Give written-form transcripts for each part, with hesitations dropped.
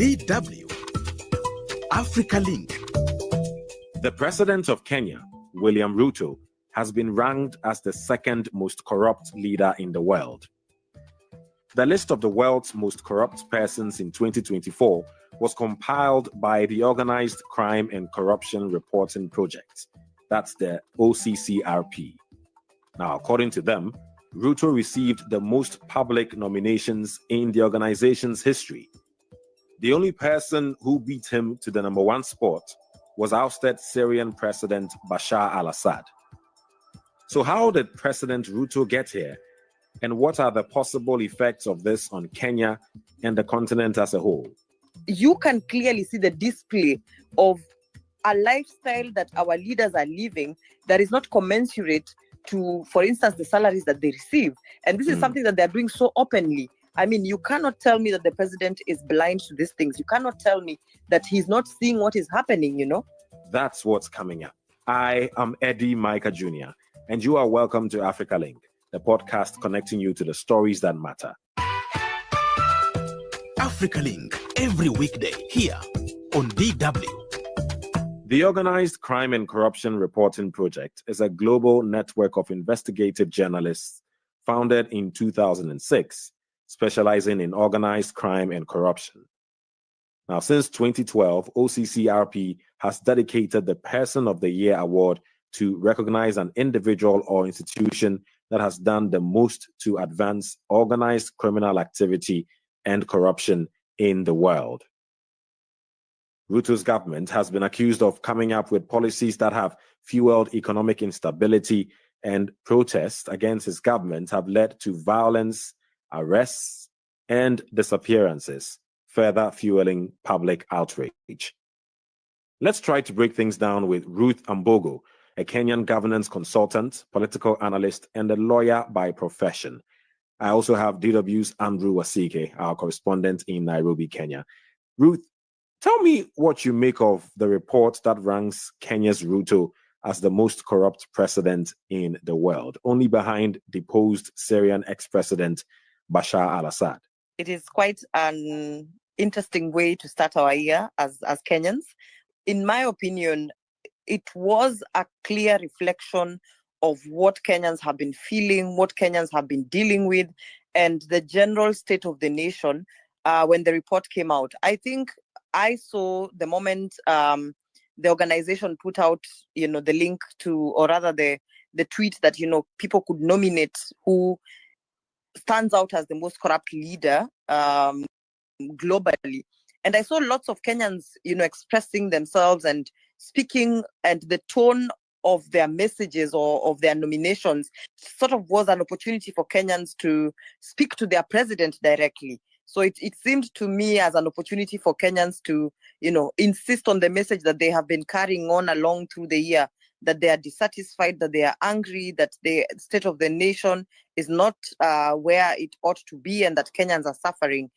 DW Africa Link. The president of Kenya, William Ruto, has been ranked as the second most corrupt leader in the world. The list of the world's most corrupt persons in 2024 was compiled by the Organized Crime and Corruption Reporting Project. That's the OCCRP. Now, according to them, Ruto received the most public nominations in the organization's history. The only person who beat him to the number one spot was ousted Syrian President Bashar Al-Assad. So how did President Ruto get here? And what are the possible effects of this on Kenya and the continent as a whole? You can clearly see the display of a lifestyle that our leaders are living that is not commensurate to, for instance, the salaries that they receive. And this is something that they're doing so openly. I mean, you cannot tell me that the president is blind to these things. You cannot tell me that he's not seeing what is happening, you know? That's what's coming up. I am Eddy Micah Jr., and you are welcome to Africa Link, the podcast connecting you to the stories that matter. Africa Link, every weekday here on DW. The Organized Crime and Corruption Reporting Project is a global network of investigative journalists founded in 2006, specializing in organized crime and corruption. Now, since 2012, OCCRP has dedicated the Person of the Year award to recognize an individual or institution that has done the most to advance organized criminal activity and corruption in the world. Ruto's government has been accused of coming up with policies that have fueled economic instability, and protests against his government have led to violence, arrests, and disappearances, further fueling public outrage. Let's try to break things down with Ruth Ambogo, a Kenyan governance consultant, political analyst, and a lawyer by profession. I also have DW's Andrew Wasike, our correspondent in Nairobi, Kenya. Ruth, tell me what you make of the report that ranks Kenya's Ruto as the most corrupt president in the world, only behind deposed Syrian ex-president Bashar Al-Assad. It is quite an interesting way to start our year as Kenyans. In my opinion, it was a clear reflection of what Kenyans have been feeling, what Kenyans have been dealing with, and the general state of the nation when the report came out. I think I saw the moment the organization put out, the link to, or rather the tweet that, people could nominate who stands out as the most corrupt leader globally. And I saw lots of Kenyans, expressing themselves and speaking, and the tone of their messages or of their nominations sort of was an opportunity for Kenyans to speak to their president directly. So it seemed to me as an opportunity for Kenyans to, insist on the message that they have been carrying on along through the year, that they are dissatisfied, that they are angry, that the state of the nation is not where it ought to be, and that Kenyans are suffering.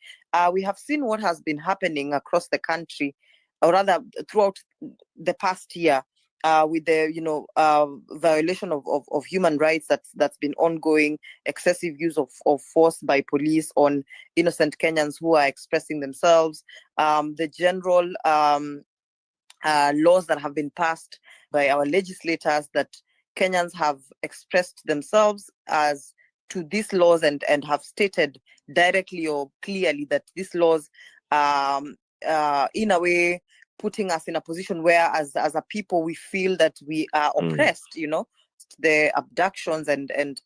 We have seen what has been happening across the country, or rather throughout the past year, with the violation of human rights that's been ongoing, excessive use of force by police on innocent Kenyans who are expressing themselves, the general laws that have been passed by our legislators that Kenyans have expressed themselves as to these laws and have stated directly or clearly that these laws in a way putting us in a position where as a people we feel that we are oppressed, the abductions and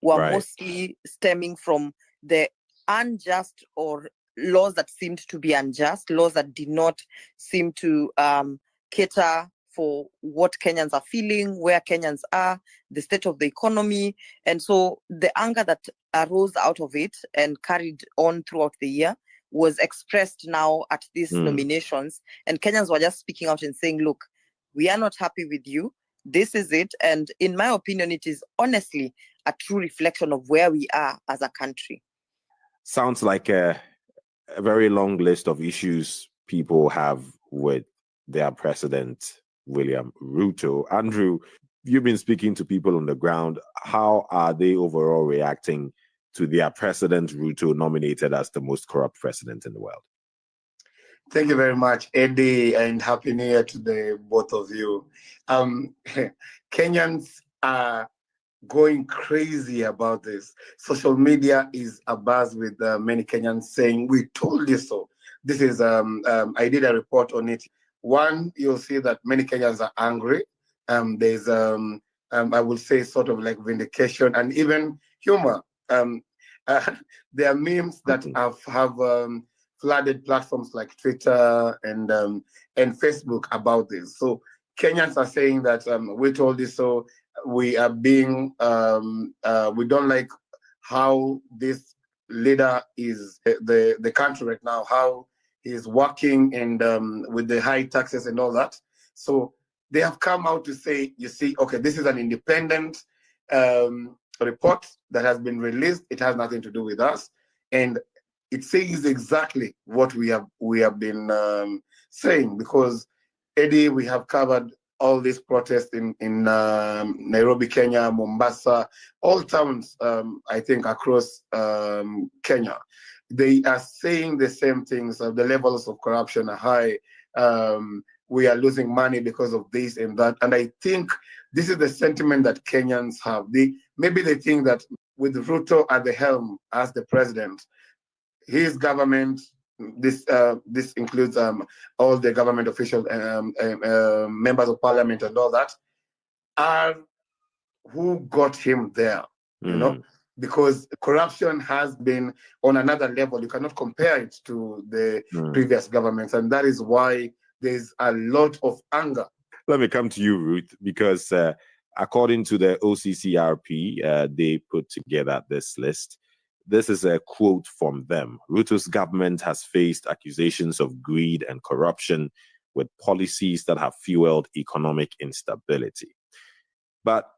were mostly stemming from the unjust or laws that seemed to be unjust, laws that did not seem to cater for what Kenyans are feeling, where Kenyans are, the state of the economy. And so the anger that arose out of it and carried on throughout the year was expressed now at these nominations. And Kenyans were just speaking out and saying, look, we are not happy with you. This is it. And in my opinion, it is honestly a true reflection of where we are as a country. Sounds like a very long list of issues people have with their president, William Ruto. Andrew, you've been speaking to people on the ground. How are they overall reacting to their president, Ruto, nominated as the most corrupt president in the world? Thank you very much, Eddie, and Happy New Year to the both of you. Kenyans are going crazy about this. Social media is abuzz with many Kenyans saying, "We told you so." This is, I did a report on it. One, you'll see that many Kenyans are angry. There's, I would say, sort of like vindication and even humor. There are memes that have flooded platforms like Twitter and Facebook about this. So Kenyans are saying that we told you so. We are being, we don't like how this leader is the country right now, how he's working and with the high taxes and all that. So they have come out to say, you see, okay, this is an independent report that has been released. It has nothing to do with us, and it says exactly what we have been saying. Because Eddie, we have covered all these protests in Nairobi, Kenya, Mombasa, all towns, I think, across Kenya. They are saying the same things. The levels of corruption are high. We are losing money because of this and that. And I think this is the sentiment that Kenyans have. Maybe they think that with Ruto at the helm as the president, his government, this includes all the government officials, members of parliament and all that, are who got him there, you know, because corruption has been on another level. You cannot compare it to the previous governments, and that is why there's a lot of anger. Let me come to you, Ruth, because according to the OCCRP, they put together this list. This is a quote from them. Ruto's government has faced accusations of greed and corruption with policies that have fueled economic instability. But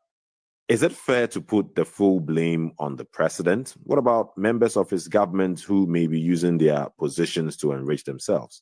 is it fair to put the full blame on the president? What about members of his government who may be using their positions to enrich themselves?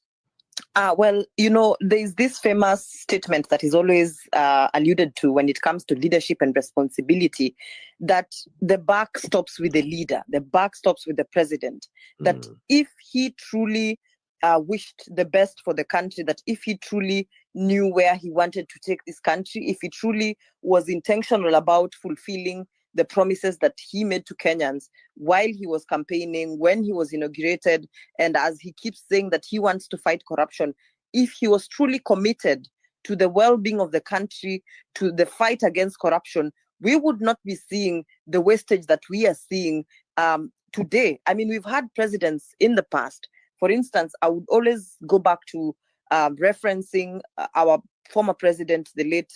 Well, you know, there's this famous statement that is always alluded to when it comes to leadership and responsibility, that the buck stops with the leader, the buck stops with the president. That if he truly wished the best for the country, that if he truly knew where he wanted to take this country, if he truly was intentional about fulfilling the promises that he made to Kenyans while he was campaigning, when he was inaugurated, and as he keeps saying that he wants to fight corruption, if he was truly committed to the well-being of the country, to the fight against corruption, we would not be seeing the wastage that we are seeing today. I mean, we've had presidents in the past. For instance, I would always go back to referencing our former president, the late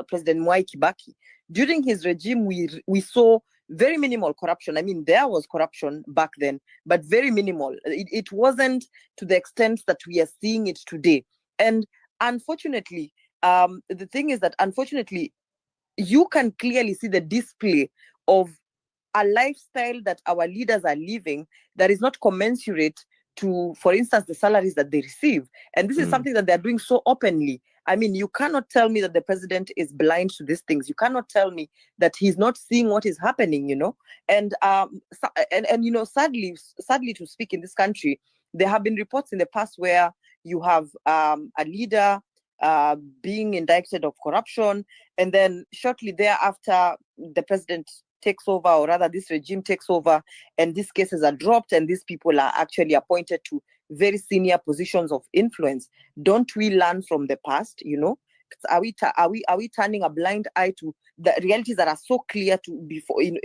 President Mwai Kibaki. During his regime, we saw very minimal corruption. I mean, there was corruption back then, but very minimal. It wasn't to the extent that we are seeing it today. And unfortunately, the thing is that unfortunately, you can clearly see the display of a lifestyle that our leaders are living that is not commensurate to, for instance, the salaries that they receive. And this is something that they're doing so openly. I mean, you cannot tell me that the president is blind to these things. You cannot tell me that he's not seeing what is happening, you know. And you know, sadly to speak, in this country, there have been reports in the past where you have a leader being indicted of corruption, and then shortly thereafter, the president takes over, or rather this regime takes over, and these cases are dropped, and these people are actually appointed to very senior positions of influence. Don't we learn from the past? You know, are we turning a blind eye to the realities that are so clear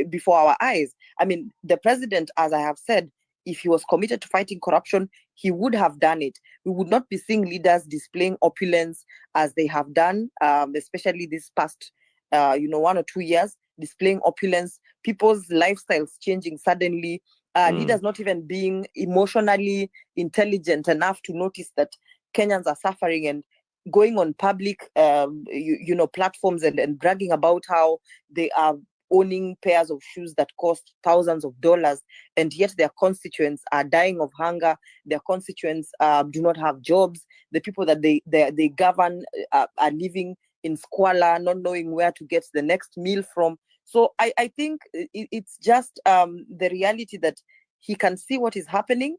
before our eyes? I mean, the president, as I have said, if he was committed to fighting corruption, he would have done it. We would not be seeing leaders displaying opulence as they have done, especially this past 1 or 2 years, displaying opulence, people's lifestyles changing suddenly, leaders not even being emotionally intelligent enough to notice that Kenyans are suffering, and going on public platforms and bragging about how they are owning pairs of shoes that cost thousands of dollars, and yet their constituents are dying of hunger. Their constituents do not have jobs. The people that they govern are living in squalor, not knowing where to get the next meal from. So I think it's just the reality that he can see what is happening.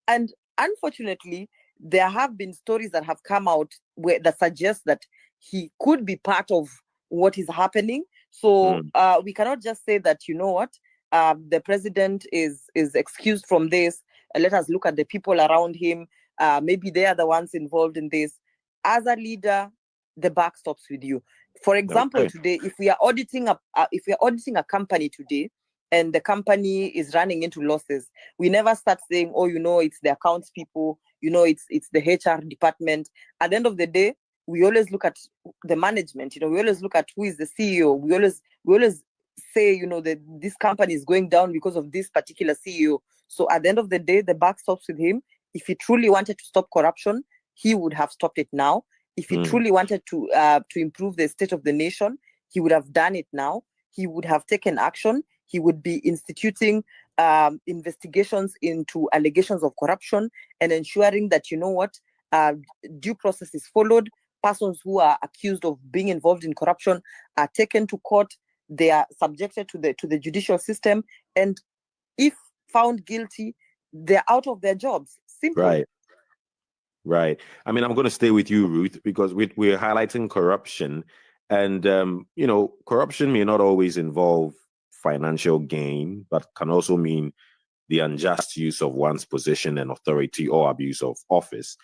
And unfortunately, there have been stories that have come out that suggest that he could be part of what is happening. So we cannot just say that, you know what, the president is excused from this. Let us look at the people around him. Maybe they are the ones involved in this. As a leader, the buck stops with you. For example, today, if we are auditing a company today, and the company is running into losses, we never start saying, oh, you know, it's the accounts people, you know, it's the HR department. At the end of the day, we always look at the management. You know, we always look at who is the CEO. We always say, you know, that this company is going down because of this particular CEO. So at the end of the day, the buck stops with him. If he truly wanted to stop corruption, he would have stopped it now. If he truly wanted to improve the state of the nation, he would have done it now. He would have taken action. He would be instituting investigations into allegations of corruption and ensuring that, you know what, due process is followed. Persons who are accused of being involved in corruption are taken to court. They are subjected to the judicial system, and if found guilty, they're out of their jobs. Simple. Right. I mean, I'm going to stay with you, Ruth, because we're highlighting corruption, and you know, corruption may not always involve financial gain, but can also mean the unjust use of one's position and authority or abuse of office.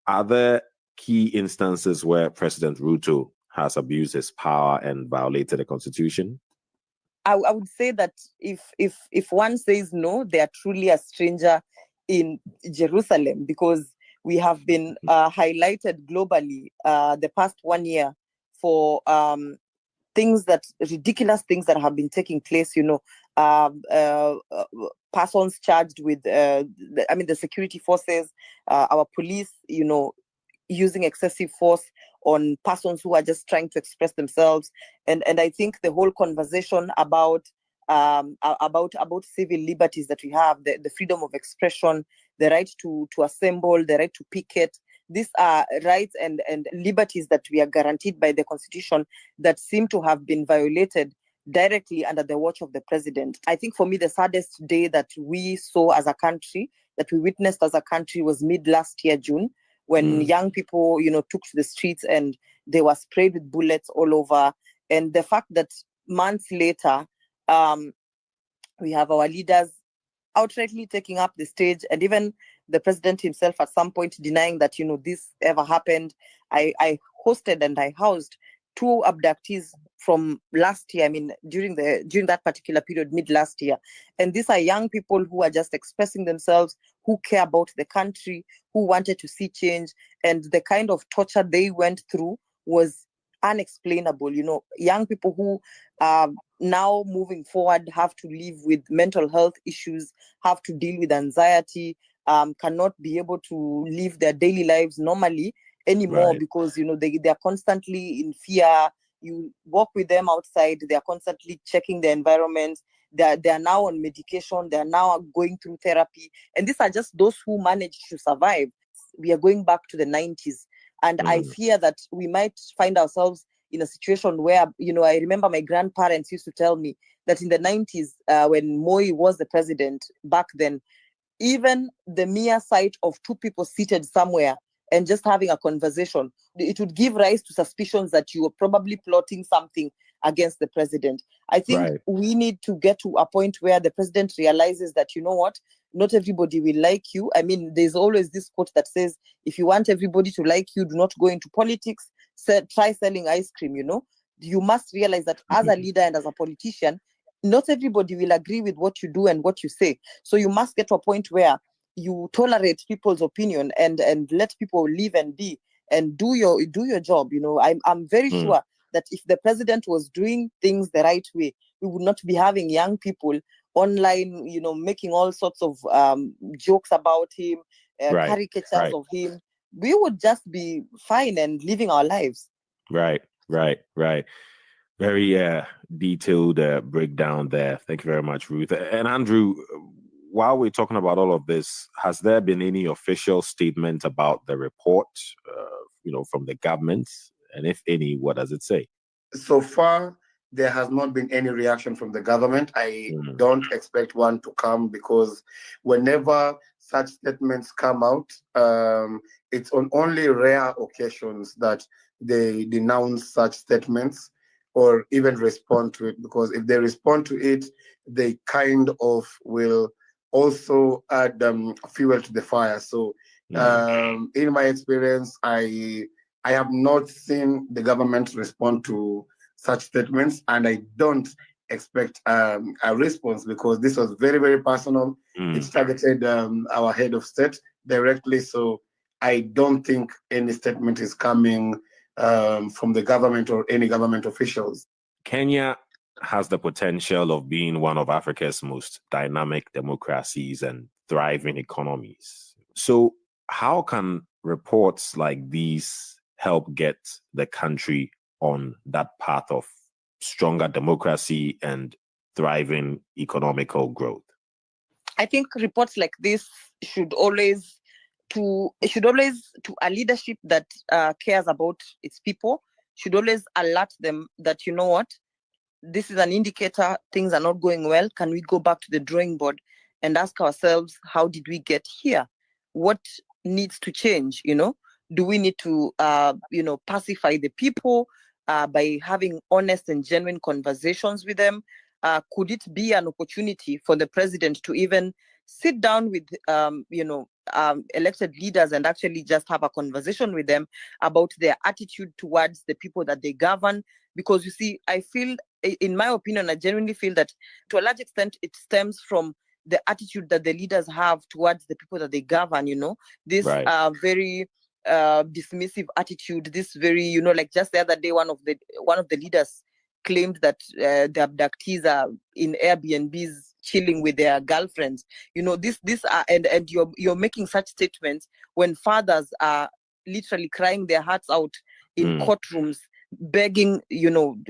Are there key instances where President Ruto has abused his power and violated the constitution? I would say that if one says no, they are truly a stranger in Jerusalem, because we have been highlighted globally the past 1 year for ridiculous things that have been taking place, you know, persons charged with, the security forces, our police, you know, using excessive force on persons who are just trying to express themselves. And I think the whole conversation about civil liberties that we have, the freedom of expression, the right to assemble, the right to picket, these are rights and liberties that we are guaranteed by the Constitution that seem to have been violated directly under the watch of the president. I think for me, the saddest day that we saw as a country, that we witnessed as a country, was mid last year, June, when young people, you know, took to the streets and they were sprayed with bullets all over. And the fact that months later, we have our leaders outrightly taking up the stage, and even the president himself at some point denying that, you know, this ever happened. I hosted and I housed 2 abductees from last year. I mean, during that particular period, mid last year. And these are young people who are just expressing themselves, who care about the country, who wanted to see change. And the kind of torture they went through was unexplainable. You know, young people who now moving forward have to live with mental health issues, have to deal with anxiety, cannot be able to live their daily lives normally anymore, because, you know, they are constantly in fear. You walk with them outside, they are constantly checking the environment. They are now on medication, they are now going through therapy. And these are just those who managed to survive. We are going back to the 90s. And I fear that we might find ourselves in a situation where, you know, I remember my grandparents used to tell me that in the 90s, when Moi was the president back then, even the mere sight of 2 people seated somewhere and just having a conversation, it would give rise to suspicions that you were probably plotting something against the president. I think we need to get to a point where the president realizes that, you know what, not everybody will like you. I mean, there's always this quote that says, if you want everybody to like you, do not go into politics, try selling ice cream, you know. You must realize that as a leader and as a politician, not everybody will agree with what you do and what you say. So you must get to a point where you tolerate people's opinion and let people live and be and do your job. You know, I'm very sure that if the president was doing things the right way, we would not be having young people online, you know, making all sorts of jokes about him, caricatures of him. We would just be fine and living our lives. Right. Very detailed breakdown there. Thank you very much, Ruth. And Andrew, while we're talking about all of this, has there been any official statement about the report, you know, from the government? And if any, what does it say? So far, there has not been any reaction from the government. I don't expect one to come, because whenever such statements come out. It's on only rare occasions that they denounce such statements or even respond to it, because if they respond to it, they kind of will also add fuel to the fire. So in my experience, I have not seen the government respond to such statements, and I don't expect a response, because this was very, very personal. It targeted our head of state directly. So I don't think any statement is coming from the government or any government officials. Kenya has the potential of being one of Africa's most dynamic democracies and thriving economies. So how can reports like these help get the country on that path of stronger democracy and thriving economical growth? I think reports like this should always to a leadership that cares about its people, should always alert them that, you know what, this is an indicator things are not going well. Can we go back to the drawing board and ask ourselves, how did we get here? What needs to change? Do we need to pacify the people by having honest and genuine conversations with them? Could it be an opportunity for the president to even sit down with elected leaders and actually just have a conversation with them about their attitude towards the people that they govern? Because you see, I feel, in my opinion, I genuinely feel that to a large extent it stems from the attitude that the leaders have towards the people that they govern. This very dismissive attitude, this very, like just the other day, one of the leaders claimed that the abductees are in Airbnbs chilling with their girlfriends. This are, and you're making such statements when fathers are literally crying their hearts out in courtrooms, begging,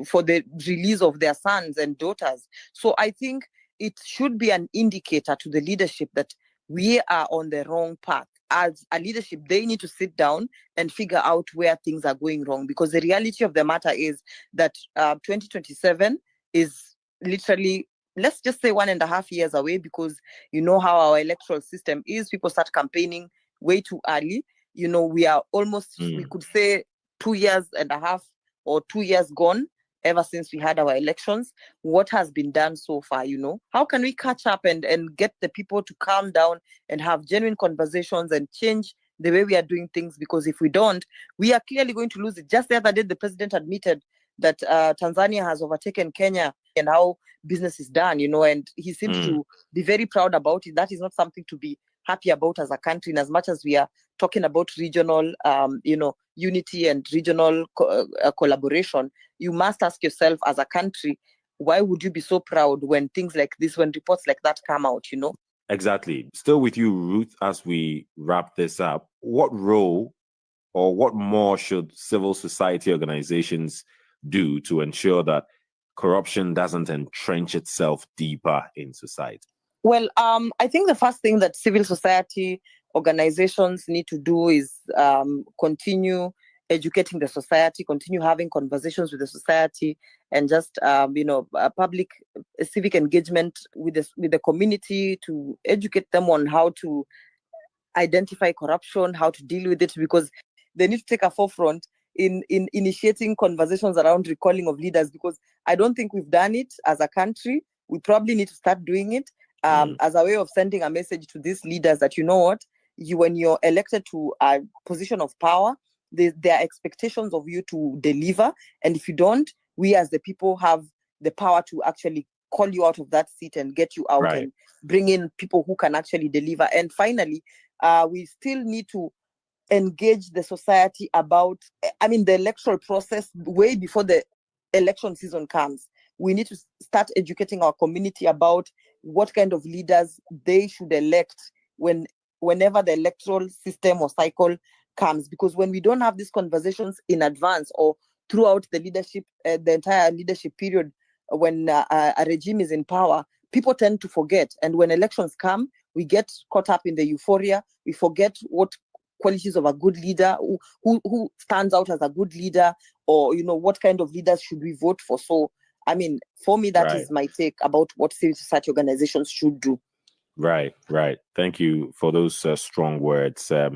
for the release of their sons and daughters. So I think it should be an indicator to the leadership that we are on the wrong path. As a leadership, they need to sit down and figure out where things are going wrong, because the reality of the matter is that 2027 is literally, let's just say 1.5 years away, because you know how our electoral system is. People start campaigning way too early. We are almost, we could say 2.5 years or 2 years gone ever since we had our elections. What has been done so far? How can we catch up and get the people to calm down and have genuine conversations and change the way we are doing things? Because if we don't, we are clearly going to lose it. Just the other day, the president admitted that Tanzania has overtaken Kenya and how business is done, and he seems to be very proud about it. That is not something to be happy about as a country. In as much as we are talking about regional, unity and regional collaboration, you must ask yourself as a country, why would you be so proud when things like this, when reports like that come out, Exactly. Still with you, Ruth, as we wrap this up, what role or what more should civil society organizations do to ensure that corruption doesn't entrench itself deeper in society? Well, I think the first thing that civil society organizations need to do is continue educating the society, continue having conversations with the society, and just public civic engagement with the community to educate them on how to identify corruption, how to deal with it, because they need to take a forefront in initiating conversations around recalling of leaders, because I don't think we've done it as a country. We probably need to start doing it as a way of sending a message to these leaders that, when you're elected to a position of power, there are expectations of you to deliver. And if you don't, we as the people have the power to actually call you out of that seat and get you out and bring in people who can actually deliver. And finally, we still need to engage the society about, the electoral process way before the election season comes. We need to start educating our community about what kind of leaders they should elect whenever the electoral system or cycle comes. Because when we don't have these conversations in advance or throughout the leadership, the entire leadership period, when a regime is in power, people tend to forget. And when elections come, we get caught up in the euphoria. We forget what qualities of a good leader, who stands out as a good leader, or, what kind of leaders should we vote for. So, for me, that is my take about what civil society organizations should do. Right. Thank you for those strong words. I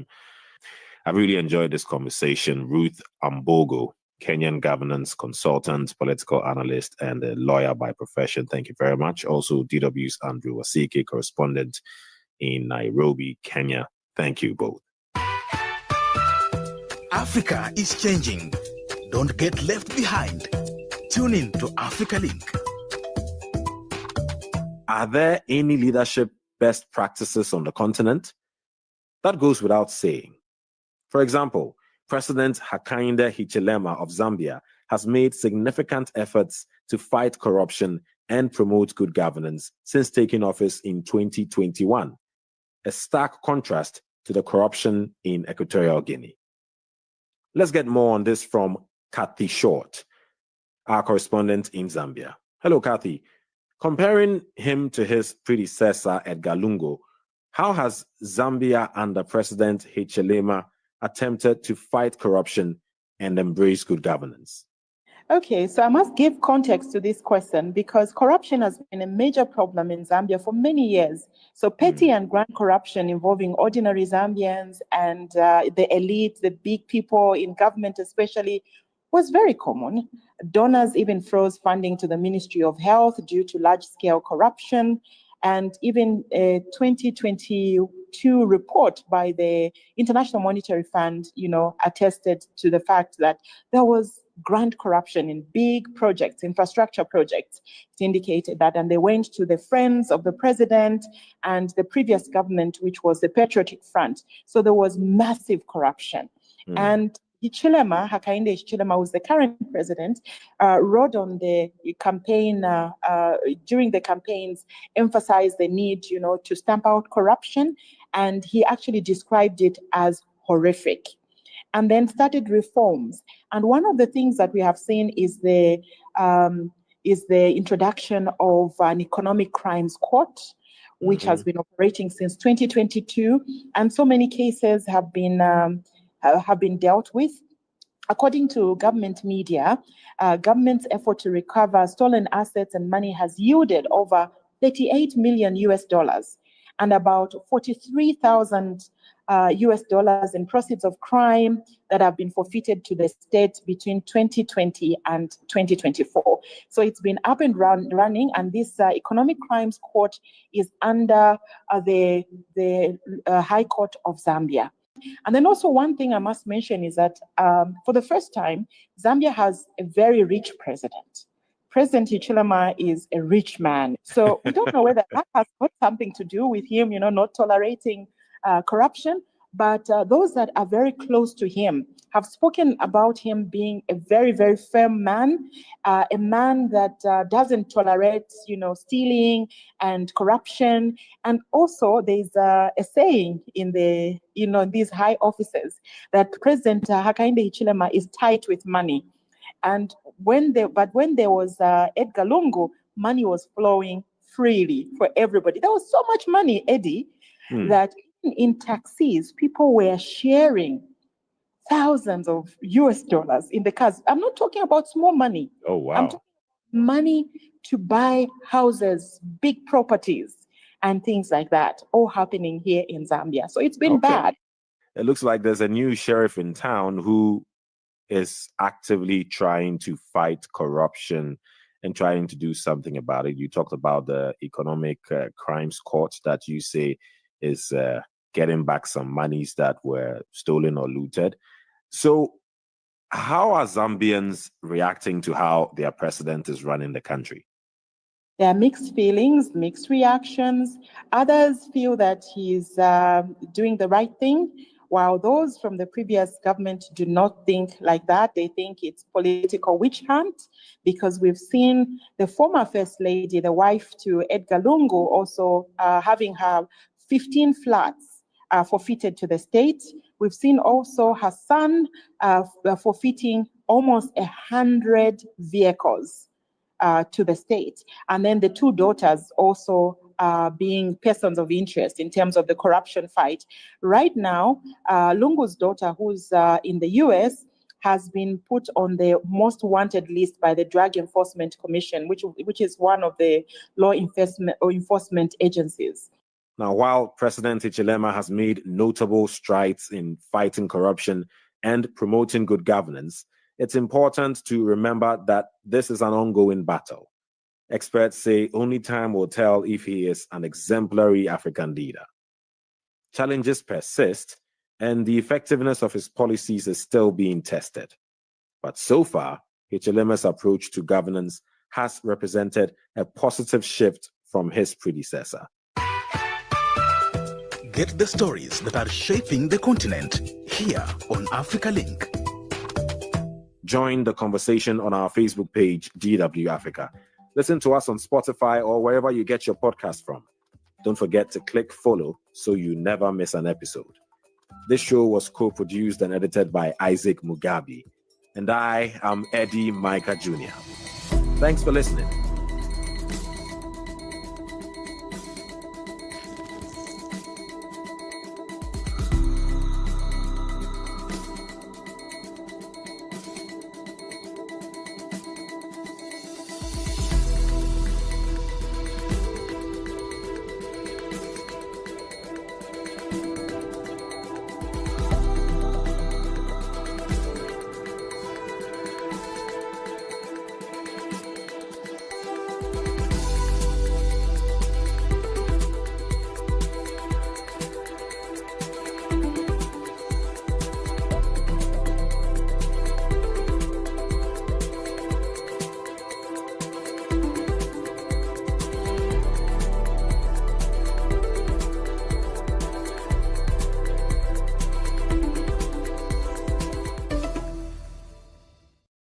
really enjoyed this conversation. Ruth Ambogo, Kenyan governance consultant, political analyst, and a lawyer by profession. Thank you very much. Also, DW's Andrew Wasike, correspondent in Nairobi, Kenya. Thank you both. Africa is changing. Don't get left behind. Tune in to Africa Link. Are there any leadership best practices on the continent? That goes without saying. For example, President Hakainde Hichilema of Zambia has made significant efforts to fight corruption and promote good governance since taking office in 2021, a stark contrast to the corruption in Equatorial Guinea. Let's get more on this from Kathy Short, our correspondent in Zambia. Hello, Kathy. Comparing him to his predecessor, Edgar Lungu, how has Zambia under President Hichilema attempted to fight corruption and embrace good governance? Okay, so I must give context to this question because corruption has been a major problem in Zambia for many years. So petty and grand corruption involving ordinary Zambians and the elite, the big people in government especially, was very common. Donors even froze funding to the Ministry of Health due to large-scale corruption. And even a 2022 report by the International Monetary Fund, attested to the fact that there was grand corruption in big projects, infrastructure projects. It indicated that, and they went to the friends of the president and the previous government, which was the Patriotic Front. So there was massive corruption. And Hakainde Hichilema, who's the current president, wrote on the campaign, during the campaigns, emphasized the need, to stamp out corruption. And he actually described it as horrific. And then started reforms. And one of the things that we have seen is the introduction of an economic crimes court, which has been operating since 2022. And so many cases have been dealt with. According to government media, government's effort to recover stolen assets and money has yielded over $38 million and about 43,000 US dollars in proceeds of crime that have been forfeited to the state between 2020 and 2024. So it's been up and running, and this economic crimes court is under the High Court of Zambia. And then also one thing I must mention is that for the first time, Zambia has a very rich president. President Hichilema is a rich man. So we don't know whether that has got something to do with him, not tolerating corruption, but those that are very close to him have spoken about him being a very, very firm man, a man that doesn't tolerate, stealing and corruption. And also there's a saying in these high offices that President Hakainde Hichilema is tight with money. And when there was Edgar Lungu, money was flowing freely for everybody. There was so much money, Eddie, that in taxis, people were sharing thousands of US dollars in the cars. I'm not talking about small money. Oh, wow. I'm talking about money to buy houses, big properties, and things like that, all happening here in Zambia. So it's been bad. It looks like there's a new sheriff in town who is actively trying to fight corruption and trying to do something about it. You talked about the economic crimes court that you say is getting back some monies that were stolen or looted. So how are Zambians reacting to how their president is running the country? There are mixed feelings, mixed reactions. Others feel that he's doing the right thing, while those from the previous government do not think like that. They think it's political witch hunt, because we've seen the former First Lady, the wife to Edgar Lungu, also having her 15 flats forfeited to the state. We've seen also her son forfeiting almost 100 vehicles to the state. And then the two daughters also being persons of interest in terms of the corruption fight. Right now, Lungu's daughter, who's in the US, has been put on the most wanted list by the Drug Enforcement Commission, which is one of the law enforcement agencies. Now, while President Hichilema has made notable strides in fighting corruption and promoting good governance, it's important to remember that this is an ongoing battle. Experts say only time will tell if he is an exemplary African leader. Challenges persist, and the effectiveness of his policies is still being tested. But so far, Hichilema's approach to governance has represented a positive shift from his predecessor. Get the stories that are shaping the continent here on Africa Link. Join the conversation on our Facebook page, DW Africa. Listen to us on Spotify or wherever you get your podcast from. Don't forget to click follow so you never miss an episode. This show was co-produced and edited by Isaac Mugabe, and I am Eddy Micah Jr. Thanks for listening.